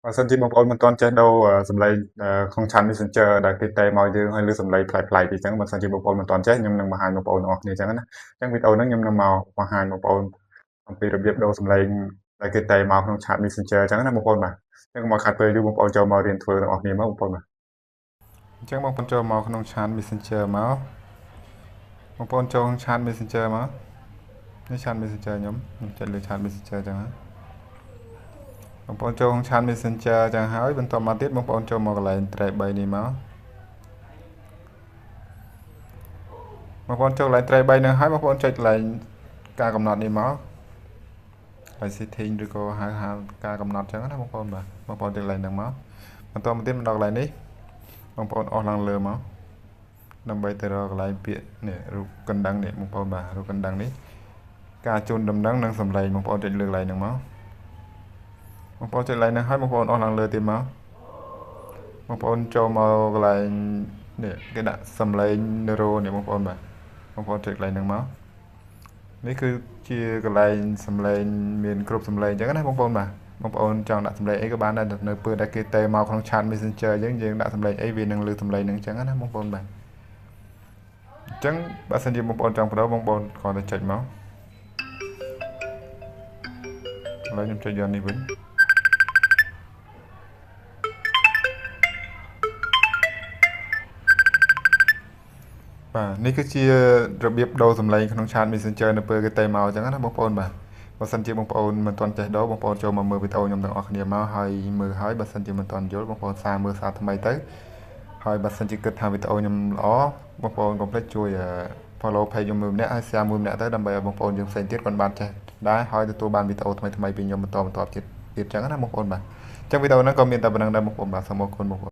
បើសិនជាបងប្អូនមិនទាន់ចេះដូរសំឡេងក្នុង Chat Messenger ដែលគេតែមកយើងហើយឮសំឡេងប្លែកៗពីអញ្ចឹងបើសិនជាបងប្អូនមិនទាន់ចេះខ្ញុំនឹងបង្ហាញបងប្អូនទាំងអស់គ្នាអញ្ចឹងណាអញ្ចឹងវីដេអូហ្នឹងខ្ញុំនឹងមកបង្ហាញបងប្អូនអំពីរបៀបដូរសំឡេងដែលគេតែមកក្នុង Chat Messenger អញ្ចឹងណាបងប្អូនបាទអញ្ចឹងមកខាត់ពេលយូរបងប្អូនចូលមករៀនធ្វើទាំងអស់គ្នាមកបងប្អូនបាទអញ្ចឹងបងប្អូនចូលមកក្នុង Chat Messenger មកបងប្អូនចូលក្នុង Chat Messenger មកនេះ Chat Messenger ខ្ញុំចុចលើ Chat Messenger អញ្ចឹងណាបងប្អូនចូលក្នុង Chat Messenger អញ្ចឹងហើយបន្តមកទៀតបងប្អូនចូលមកកន្លែង track 3នេះមកបងប្អូនចូលកន្លែង track 3ហ្នឹងហើយបងប្អូនចុចកន្លែងការកំណត់នេះមកហើយ setting ឬក៏ហៅការកំណត់អញ្ចឹងណាបងប្អូនបាទបងប្អូនចុចកន្លែងហ្នឹងមកបន្តមកទៀតមកដល់កន្លែងនេះបងប្អូនអស់ឡើងលើមកដើម្បីទៅរកកន្លែងពាក្យនេះរូបកណ្ដឹងនេះបងប្អូនបាទរូបកណ្ដឹងនេះការជូនដំណឹងនិងសម្លេងបងប្អូនចុចលើកន្លែងហ្នឹងមកបងប្អូនចុចកន្លែងហ្នឹងហើយបងប្អូនអស់ឡើងលើទៀតមកបងប្អូនចូលមកកន្លែងនេះគេដាក់សម្លេង neuro នេះបងប្អូនបាទបងប្អូនចុចកន្លែងហ្នឹងមកនេះគឺជាកន្លែងសម្លេងមានគ្រប់សម្លេងអញ្ចឹងណាបងប្អូនបាទបងប្អូនចង់ដាក់សម្លេងអីក៏បានដែរនៅពេលដែលគេតែមកក្នុង Chat Messenger យើងដាក់សម្លេងអីវានឹងលើសម្លេងហ្នឹងអញ្ចឹងណាបងប្អូនបាទអញ្ចឹងបើសិនជាបងប្អូនចង់បដូរបងប្អូនគ្រាន់តែចុចមកឥឡូវខ្ញុំចុចយកនេះវិញបាទនេះគឺជារបៀបដូរសម្លេងក្នុង Chat Messenger នៅពេលគេតែមកអញ្ចឹងណាបងប្អូនបាទបើសិនជាបងប្អូនមិនទាន់ចេះដូរបងប្អូនចូលមកមើលវីដេអូខ្ញុំទាំងអស់គ្នាមកហើយមើលហើយបើសិនជាមិនទាន់យល់បងប្អូនមើលសារថ្មីទៅហើយបើសិនជាគិតថាវីដេអូខ្ញុំល្អបងប្អូនកុំភ្លេចជួយ follow page ខ្ញុំមួយម្នាក់ហើយ share មួយម្នាក់ទៅដើម្បីឲ្យបងប្អូនយើងផ្សេងទៀតគាត់បានចេះដែរហើយទទួលបានវីដេអូថ្មីៗពីខ្ញុំបន្តទៀតអញ្ចឹងណាបងប្អូនបាទអញ្ចឹងវីដេអូហ្នឹងក៏មានតែប៉ុណ្្នឹងដែរបងប្អូនបាទសូមអរគុណបងប្អូន